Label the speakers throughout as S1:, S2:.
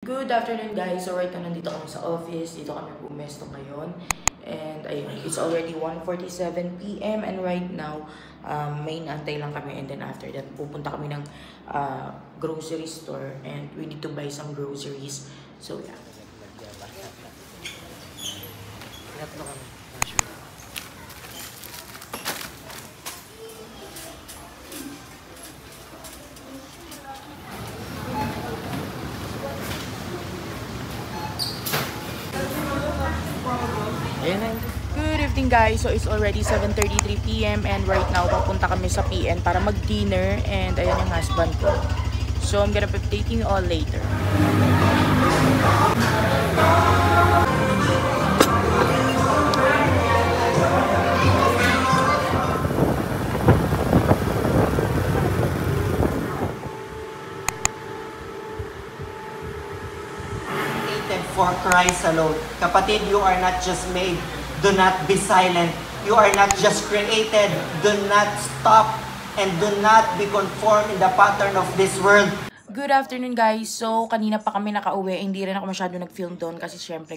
S1: Good afternoon guys. So right now nandito kami sa office. Dito kami pumesto ngayon. And ayun, it's already 1:47 PM and right now may naantay lang kami, and then after that pupunta kami ng grocery store and we need to buy some groceries. So yeah. Good evening guys. So it's already 7:33 PM and right now papunta kami sa PN para mag-dinner, and ayan yung husband ko. So I'm gonna be updating you all later.
S2: For Christ alone. Kapatid, you are not just made. Do not be silent. You are not just created. Do not stop and do not be conformed in the pattern of this world.
S1: Good afternoon guys. So kanina pa kami nakauwi. Hindi rin ako masyado nag-film doon kasi syempre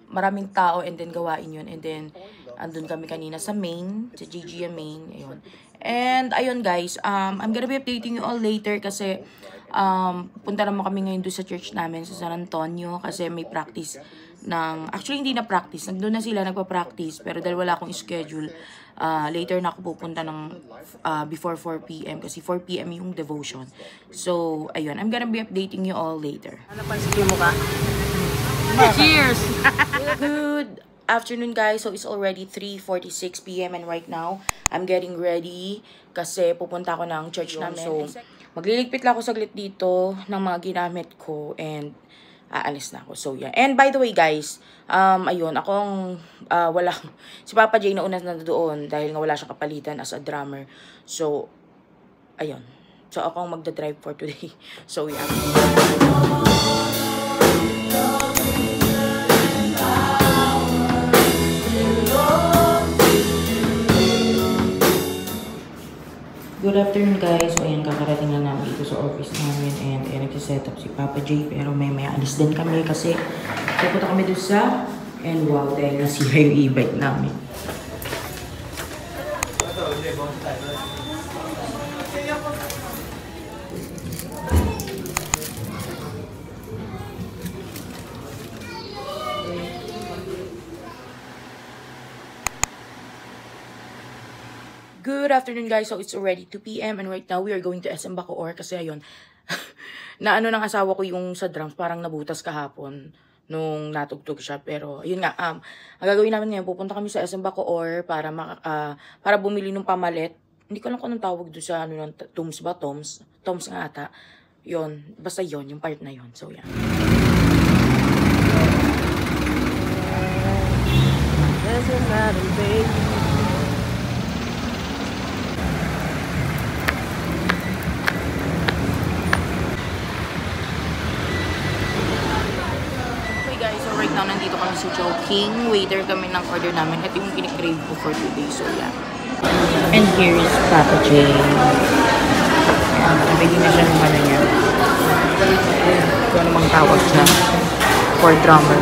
S1: maraming tao, and then gawain yun, and then andun kami kanina sa main, sa GGM main, ayun. And ayun guys, I'm gonna be updating you all later kasi punta naman kami ngayon doon sa church namin sa San Antonio kasi may practice actually hindi na practice, nandun na sila nagpa-practice, pero dahil wala akong schedule, later na ako pupunta ng before 4 PM kasi 4 PM yung devotion. So ayun, I'm gonna be updating you all later.
S2: Ano pansin mo ka?
S1: Cheers! Good afternoon guys. So it's already 3:46 PM and right now I'm getting ready kasi pupunta ako ng church namin. So magliligpit lang ako saglit dito ng mga ginamit ko and aalis na ako. So yeah. And by the way guys, ayun, si Papa J na una na doon dahil nga wala siyang kapalitan as a drummer. So ayun. So ako ang magda-drive for today. So yeah. Good afternoon guys. So ayan, kakarating lang namin dito sa office namin, and nagsiset up si Papa J, pero may alis din kami kasi pupunta kami doon sa dahil nasira yung e-bike namin. Good afternoon guys. So it's already 2 PM and right now we are going to SM Bacoor kasi ayun, ng asawa ko yung sa drums, parang nabutas kahapon nung natugtog siya, pero ayun nga, ang gagawin namin ngayon, pupunta kami sa SM Bacoor para bumili ng pamalit. Hindi ko alam kung anong tawag doon sa Toms ba? Toms nga ata. Yun, basta yun, yung part na yun. So yeah. Now, nandito kami sa Chowking. Waiter kami ng order namin. Ito yung kinikrave ko for today. So, yeah. And here is Papa J. Nabili na siya ng ano niya. Kung anumang tawag siya. For drummer.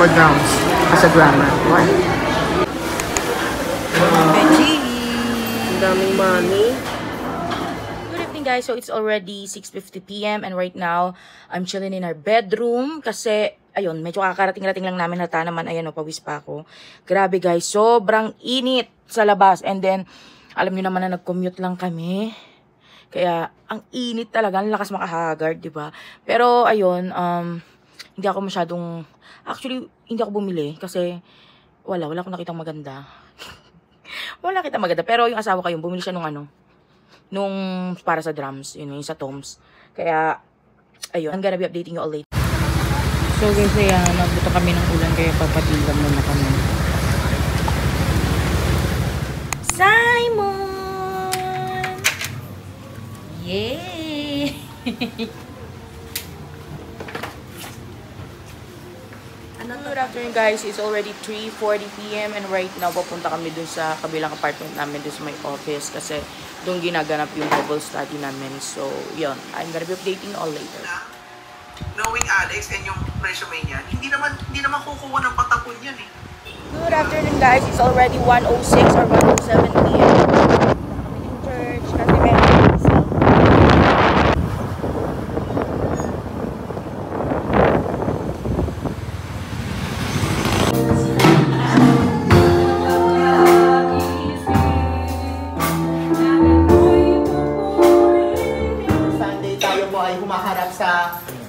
S1: For drums. As a drummer. What? Veggie!
S2: Ang daming money.
S1: Guys, so it's already 6:50 PM and right now I'm chilling in our bedroom kasi ayun, medyo kakarating-rating lang namin, hata naman, ayan o, pawis pa ako. Grabe guys, sobrang init sa labas, and then alam niyo naman na nag-commute lang kami, kaya ang init talaga, ang lakas makahagard, di ba? Pero ayun, hindi ako masyadong, actually hindi ako bumili kasi wala akong nakitang maganda. Wala kitang maganda, pero yung asawa ko yung bumili siya nung para sa drums, yun yung sa Toms. Kaya, ayun, I'm gonna be updating you all later. So guys, ayan, nagbuto kami ng ulan kaya papatilam muna kami. Simon! Yay!
S2: Ano to?
S1: Good afternoon guys, it's already 3:40 p.m. and right now papunta kami dun sa kabilang apartment namin dun sa my office kasi dun ginaganap yung Bible study namin. So, yun, I'm gonna be updating all later.
S3: Knowing Alex and yung resume niya, hindi naman kukuha ng patapon yan eh.
S1: Good afternoon guys, it's already 1:06 or 1:07 p.m. Kami in church kasi meron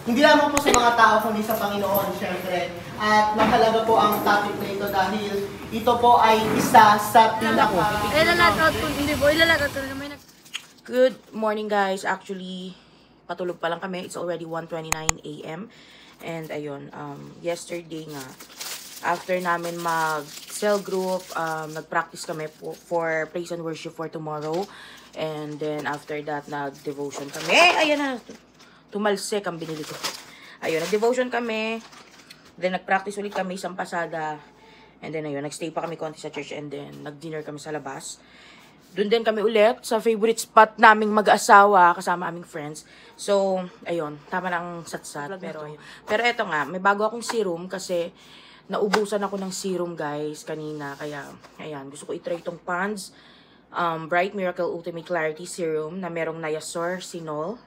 S2: hindi lamang po sa mga tao, kundi sa Panginoon, syempre. At mahalaga po ang topic na ito dahil ito po ay isa sa
S1: Good morning guys. Actually, patulog pa lang kami. It's already 1:29 a.m. And ayun, yesterday nga, after namin mag-cell group, nag-practice kami for praise and worship for tomorrow. And then after that, nag-devotion kami. Ayan na. Tumalsik ang binili ko. Ayun, nag-devotion kami. Then, nag-practice ulit kami isang pasada. And then, ayun, nag-stay pa kami konti sa church. And then, nag-dinner kami sa labas. Doon din kami ulit sa favorite spot naming mag-asawa kasama aming friends. So, ayun, tama lang satsat. Pero eto nga, may bago akong serum kasi naubusan ako ng serum guys kanina. Kaya, ayan, gusto ko i-try itong Pond's Bright Miracle Ultimate Clarity Serum na merong niasourcinol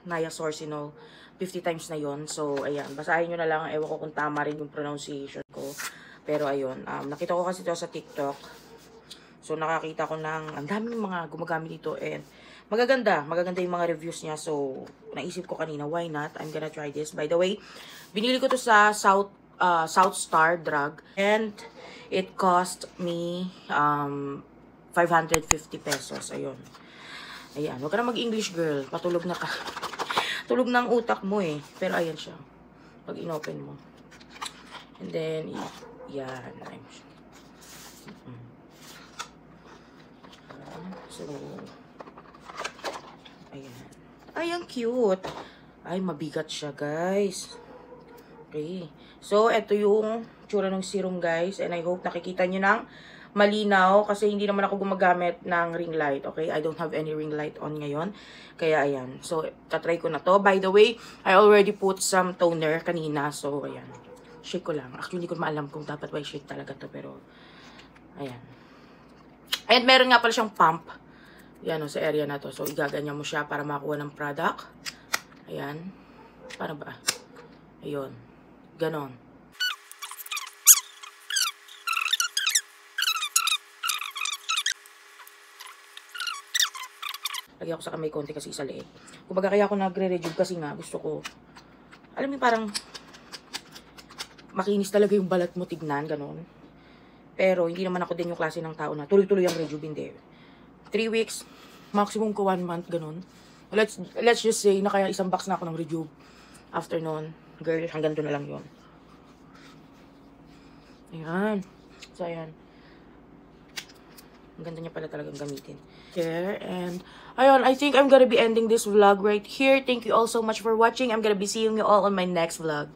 S1: 50 times na yon. So, ayan, basahin nyo na lang. Ewan ko kung tama rin yung pronunciation ko. Pero, ayun, nakita ko kasi ito sa TikTok. So, nakakita ko ng, ang daming mga gumagamit dito. And, magaganda yung mga reviews niya. So, naisip ko kanina, why not? I'm gonna try this. By the way, binili ko to sa South Star Drug. And, it cost me, 550 pesos. Ayun. Ayan. Huwag ka na mag-English, girl. Patulog na ka. Tulog ng utak mo eh. Pero ayan siya. Pag inopen mo. And then, yan. So, ayan. Ay, ang cute. Ay, mabigat siya, guys. Okay. So, ito yung tsura ng serum, guys. And I hope nakikita nyo ng malinaw kasi hindi naman ako gumagamit ng ring light, okay? I don't have any ring light on ngayon. Kaya, ayan. So, tatry ko na to. By the way, I already put some toner kanina. So, ayan. Shake ko lang. Actually, hindi ko maalam kung dapat ba i-shake talaga to. Pero, ayan. And meron nga pala siyang pump. Yan, sa area na to. So, igaganyan mo siya para makuha ng product. Ayan. Paano ba? Ayun. Ganon. Lagi ako sa kamay konti kasi isa liit. Kumbaga kaya ako nagre-rejuve kasi nga gusto ko. Alam mo parang makinis talaga yung balat mo tignan, ganun. Pero hindi naman ako din yung klase ng tao na tuloy-tuloy ang rejuve, hindi. 3 weeks, maximum ko 1 month, ganun. Let's just say na kaya isang box na ako ng rejuve. After nun, girl, hanggang doon na lang yun. Ayan. So, ayan. Ang ganda niya pala talagang gamitin. There, and ayun, I think I'm gonna be ending this vlog right here. Thank you all so much for watching. I'm gonna be seeing you all on my next vlog.